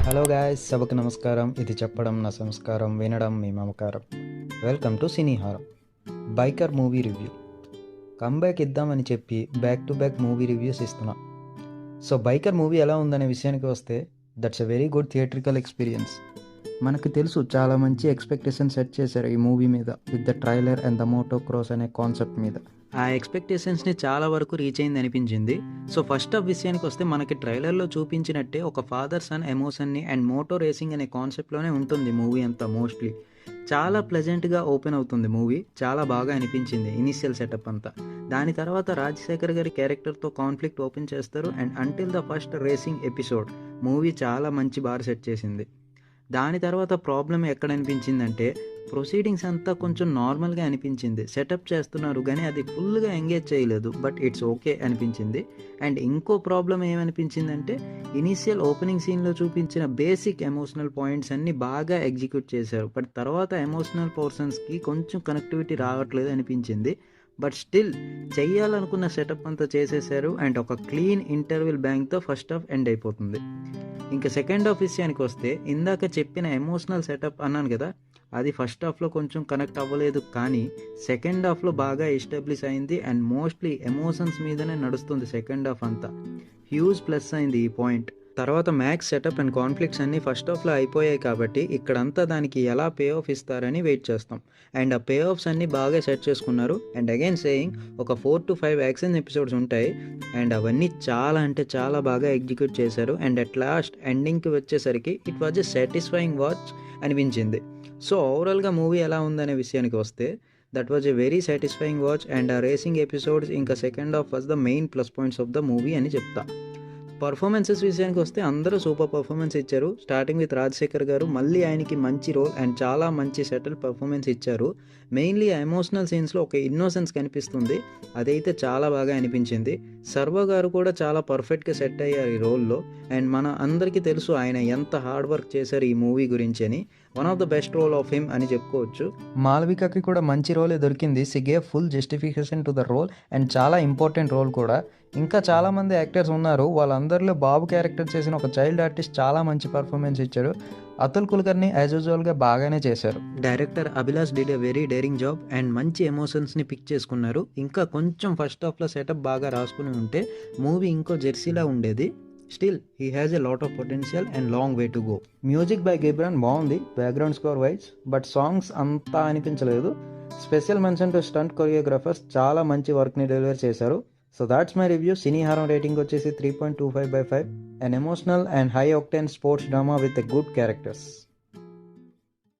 Hello guys, సభకు నమస్కారం. ఇది చెప్పడం నా సంస్కారం, వినడం మీ మమకారం. Welcome to Cineharam Biker movie review. Comeback ఇద్దామని చెప్పి back to back movie reviews ఇస్తున్నా. సో బైకర్ మూవీ ఎలా ఉందనే విషయానికి వస్తే, that's a very good theatrical experience. మనకు తెలుసు చాలా మంచి ఎక్స్పెక్టేషన్ సెట్ చేశారు ఈ మూవీ మీద with the trailer and the motocross అనే కాన్సెప్ట్ మీద. ఆ ఎక్స్పెక్టేషన్స్ని చాలా వరకు రీచ్ అయింది అనిపించింది. సో ఫస్ట్ ఆఫ్ విషయానికి వస్తే, మనకి ట్రైలర్లో చూపించినట్టే ఒక ఫాదర్ సన్ ఎమోషన్ని అండ్ మోటో రేసింగ్ అనే కాన్సెప్ట్లోనే ఉంటుంది మూవీ అంతా. మోస్ట్లీ చాలా ప్లెజెంట్గా ఓపెన్ అవుతుంది మూవీ. చాలా బాగా అనిపించింది ఇనిషియల్ సెటప్ అంతా. దాని తర్వాత రాజశేఖర్ గారి క్యారెక్టర్తో కాన్ఫ్లిక్ట్ ఓపెన్ చేస్తారు and until the first racing episode movie చాలా మంచి బార్ సెట్ చేసింది. దాని తర్వాత ప్రాబ్లం ఎక్కడ అనిపించిందంటే, ప్రొసీడింగ్స్ అంతా కొంచెం నార్మల్గా అనిపించింది. సెటప్ చేస్తున్నారు కానీ అది ఫుల్గా ఎంగేజ్ చేయలేదు, బట్ ఇట్స్ ఓకే అనిపించింది. అండ్ ఇంకో ప్రాబ్లం ఏమనిపించిందంటే, ఇనీషియల్ ఓపెనింగ్ సీన్లో చూపించిన బేసిక్ ఎమోషనల్ పాయింట్స్ అన్నీ బాగా ఎగ్జిక్యూట్ చేశారు, బట్ తర్వాత ఎమోషనల్ పర్సన్స్కి కొంచెం కనెక్టివిటీ రావట్లేదు అనిపించింది. బట్ స్టిల్ చెయ్యాలనుకున్న సెటప్ అంతా చేసేసారు అండ్ ఒక క్లీన్ ఇంటర్వెల్ బ్యాంక్తో ఫస్ట్ హాఫ్ ఎండ్ అయిపోతుంది. ఇంకా సెకండ్ హాఫ్ విషయానికి వస్తే, ఇందాక చెప్పిన ఎమోషనల్ సెటప్ అన్నాను కదా, అది ఫస్ట్ హాఫ్లో కొంచెం కనెక్ట్ అవ్వలేదు, కానీ సెకండ్ హాఫ్లో బాగా ఎస్టాబ్లిష్ అయింది అండ్ మోస్ట్లీ ఎమోషన్స్ మీదనే నడుస్తుంది సెకండ్ హాఫ్ అంతా. హ్యూజ్ ప్లస్ అయింది ఈ పాయింట్. తర్వాత మ్యాక్స్ సెటప్ అండ్ కాన్ఫ్లిక్ట్స్ అన్నీ ఫస్ట్ హాఫ్లో అయిపోయాయి కాబట్టి ఇక్కడంతా దానికి ఎలా పే ఆఫ్ ఇస్తారని వెయిట్ చేస్తాం. అండ్ ఆ పే ఆఫ్స్ అన్నీ బాగా సెట్ చేసుకున్నారు. అండ్ అగైన్ సేయింగ్, ఒక 4 to 5 యాక్షన్ ఎపిసోడ్స్ ఉంటాయి అండ్ అవన్నీ చాలా అంటే చాలా బాగా ఎగ్జిక్యూట్ చేశారు. అండ్ అట్ లాస్ట్ ఎండింగ్కి వచ్చేసరికి it was a satisfying watch అనిపించింది. సో ఓవరాల్గా మూవీ ఎలా ఉందనే విషయానికి వస్తే, that was a very satisfying watch. And ఆ రేసింగ్ ఎపిసోడ్స్ ఇంకా second half was the main plus points of the movie అని చెప్తా. పర్ఫార్మెన్సెస్ విషయానికి వస్తే అందరూ సూపర్ పర్ఫార్మెన్స్ ఇచ్చారు. స్టార్టింగ్ విత్ రాజశేఖర్ గారు, మళ్ళీ ఆయనకి మంచి రోల్ అండ్ చాలా మంచి సెటిల్ పర్ఫార్మెన్స్ ఇచ్చారు. మెయిన్లీ ఆ ఎమోషనల్ సీన్స్లో ఒక ఇన్నోసెన్స్ కనిపిస్తుంది, అదైతే చాలా బాగా అనిపించింది. సర్వ గారు కూడా చాలా పర్ఫెక్ట్గా సెట్ అయ్యారు ఈ రోల్లో. అండ్ మన అందరికీ తెలుసు ఆయన ఎంత హార్డ్ వర్క్ చేశారు ఈ మూవీ గురించి అని. One of the best role of him అని చెప్పుకోవచ్చు. మాలవికకి కూడా మంచి రోలే దొరికింది. She gave full justification to the role and చాలా ఇంపార్టెంట్ రోల్ కూడా. ఇంకా చాలామంది యాక్టర్స్ ఉన్నారు, వాళ్ళందరిలో బాబు క్యారెక్టర్ చేసిన ఒక చైల్డ్ ఆర్టిస్ట్ చాలా మంచి పర్ఫార్మెన్స్ ఇచ్చారు. అతుల్ కుల్కర్ని యాజ్ యూజువల్గా బాగానే చేశారు. Director Abhilash did a very daring job and మంచి ఎమోషన్స్ని పిక్ చేసుకున్నారు. ఇంకా కొంచెం ఫస్ట్ హాఫ్లో సెటప్ బాగా రాసుకుని ఉంటే మూవీ ఇంకో జెర్సీలా ఉండేది. Still he has a lot of potential and long way to go. Music by Ghibran బాగుంది background score wise, but songs అంతా అనిపించలేదు. Special mention to stunt choreographers, చాలా మంచి వర్క్ని డెలివర్ చేశారు. So that's my review. Cineharam rating వచ్చేసి 3.25/5. An emotional and high octane sports drama with a good characters.